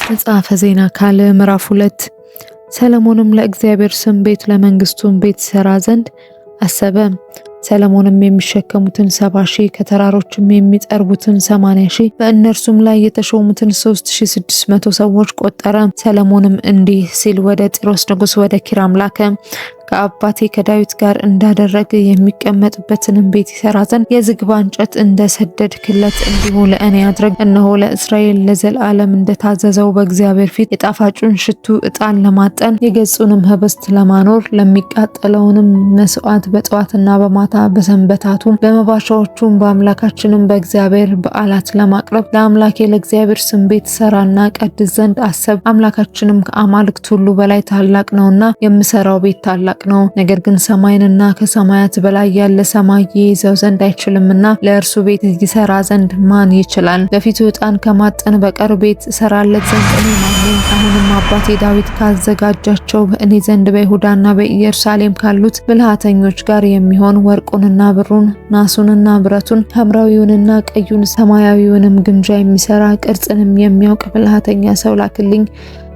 መጽሐፈ ዜና ካልዕ ምዕራፍ 2 ሰለሞንም ለእግዚአብሔር ስም ቤት ለመንግስቱም ቤት ሰራ ዘንድ አሰበ። ሰለሞንም የሚሸከሙትን 70,000 ከተራሮችም የሚጠርቡትን 80,000 በእነርሱም ላይ የተሾሙትን 3600 ሰዎች ቆጠረ። ሰለሞንም እንዲህ ሲል ወደ ጢሮስ ንጉስ ወደ ኪራም ላከ። ከአባቴ ከዳዊት ጋር እንዳደረገ የሚቀመጥበትንም ቤት ይሰራ ዘንድ የዝግባ እንጨት እንደሰደድክለት እንዲሁ ለእኔ አድርግ። እነሆ ለእስራኤል ለዘላለም እንደታዘዘው በእግዚአብሔር ፊት የጣፋጩን ሽቱ ዕጣን ለማጠን የገጹንም ህብስት ለማኖር ለሚቃጠለውንም መስዋዕት በጠዋትና በማታ በሰንበታቱም በመባቻዎቹም በአምላካችንም በእግዚአብሔር በዓላት ለማቅረብ ለአምላኬ ለእግዚአብሔር ስም ቤት ሰራና ቀድስ ዘንድ አሰብ። አምላካችንም ከአማልክት ሁሉ በላይ ታላቅ ነውና የምሰራው ቤት ታላቅ ነው። ነገር ግን ሰማይንና ከሰማያት በላይ ያለ ሰማይ ይይዘው ዘንድ አይችልምና ለእርሱ ቤት ይሰራ ዘንድ ማን ይችላል? በፊቱ ዕጣን ከማጠን በቀር ቤት ሰራለት ዘንድ እኔ ማን ነኝ? አሁንም አባቴ ዳዊት ካዘጋጃቸው በእኔ ዘንድ በይሁዳና በኢየሩሳሌም ካሉት ብልሃተኞች ጋር የሚሆን ወርቁንና ብሩን፣ ናሱንና ብረቱን፣ ሐምራዊውንና ቀዩን፣ ሰማያዊውንም ግምጃ የሚሰራ ቅርጽንም የሚያውቅ ብልሃተኛ ሰው ላክልኝ።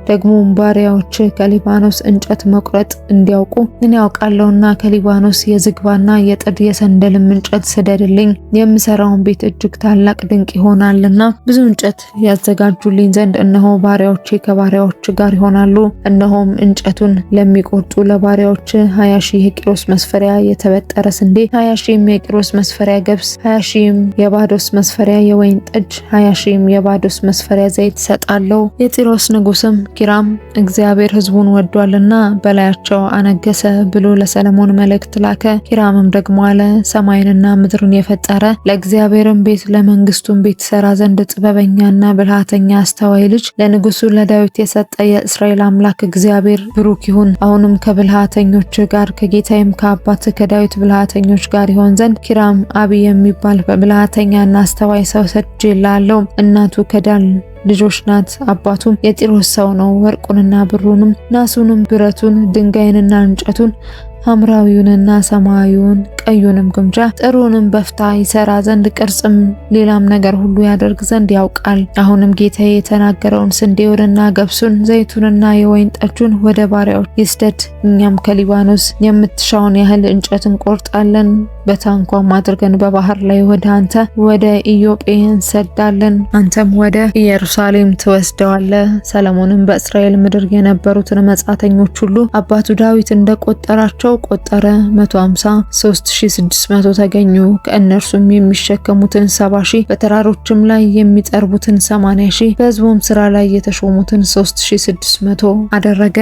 ደግሞ ባሪያዎች ከሊባኖስ እንጨት መቁረጥ እንዲያውቁ እኔ ያውቃለሁና ከሊባኖስ የዝግባና የጥድ የሰንደልም እንጨት ስደድልኝ። የምሰራውን ቤት እጅግ ታላቅ ድንቅ ይሆናልና ብዙ እንጨት ያዘጋጁልኝ ዘንድ እነሆ ባሪያዎቼ ከባሪያዎች ጋር ይሆናሉ። እነሆም እንጨቱን ለሚቆርጡ ለባሪያዎች 20,000 የቂሮስ መስፈሪያ የተበጠረ ስንዴ፣ 20,000 የቂሮስ መስፈሪያ ገብስ፣ 20,000 የባዶስ መስፈሪያ የወይን ጠጅ፣ 20,000 የባዶስ መስፈሪያ ዘይት ሰጣለሁ። የጢሮስ ንጉስም ኪራም እግዚአብሔር ሕዝቡን ወዷልና በላያቸው አነገሰ ብሎ ለሰለሞን መልእክት ላከ። ኪራምም ደግሞ አለ፣ ሰማይንና ምድርን የፈጠረ ለእግዚአብሔርም ቤት ለመንግስቱም ቤት ሰራ ዘንድ ጥበበኛና ብልሃተኛ አስተዋይ ልጅ ለንጉሱ ለዳዊት የሰጠ የእስራኤል አምላክ እግዚአብሔር ብሩክ ይሁን። አሁንም ከብልሃተኞች ጋር ከጌታዬም ከአባት ከዳዊት ብልሃተኞች ጋር ይሆን ዘንድ ኪራም አብይ የሚባል ብልሃተኛና አስተዋይ ሰው ሰድጄልሃለሁ። እናቱ ከዳን ልጆች ናት። አባቱም የጢሮስ ሰው ነው። ወርቁንና ብሩንም፣ ናሱንም፣ ብረቱን፣ ድንጋይንና እንጨቱን፣ ሐምራዊውንና ሰማያዊውን፣ ቀዩንም ግምጃ፣ ጥሩንም በፍታ ይሰራ ዘንድ ቅርጽም ሌላም ነገር ሁሉ ያደርግ ዘንድ ያውቃል። አሁንም ጌታዬ የተናገረውን ስንዴውንና ገብሱን፣ ዘይቱንና የወይን ጠጁን ወደ ባሪያዎች ይስደድ። እኛም ከሊባኖስ የምትሻውን ያህል እንጨት እንቆርጣለን፣ በታንኳም አድርገን በባህር ላይ ወደ አንተ ወደ ኢዮጴ እንሰዳለን። አንተም ወደ ኢየሩሳሌም ትወስደዋለህ። ሰለሞንም በእስራኤል ምድር የነበሩትን መጻተኞች ሁሉ አባቱ ዳዊት እንደቆጠራቸው ቆጠረ። 153,600 ተገኙ። ከእነርሱም የሚሸከሙትን 70,000 በተራሮችም ላይ የሚጠርቡትን 80,000 በሕዝቡም ስራ ላይ የተሾሙትን 3,600 አደረገ።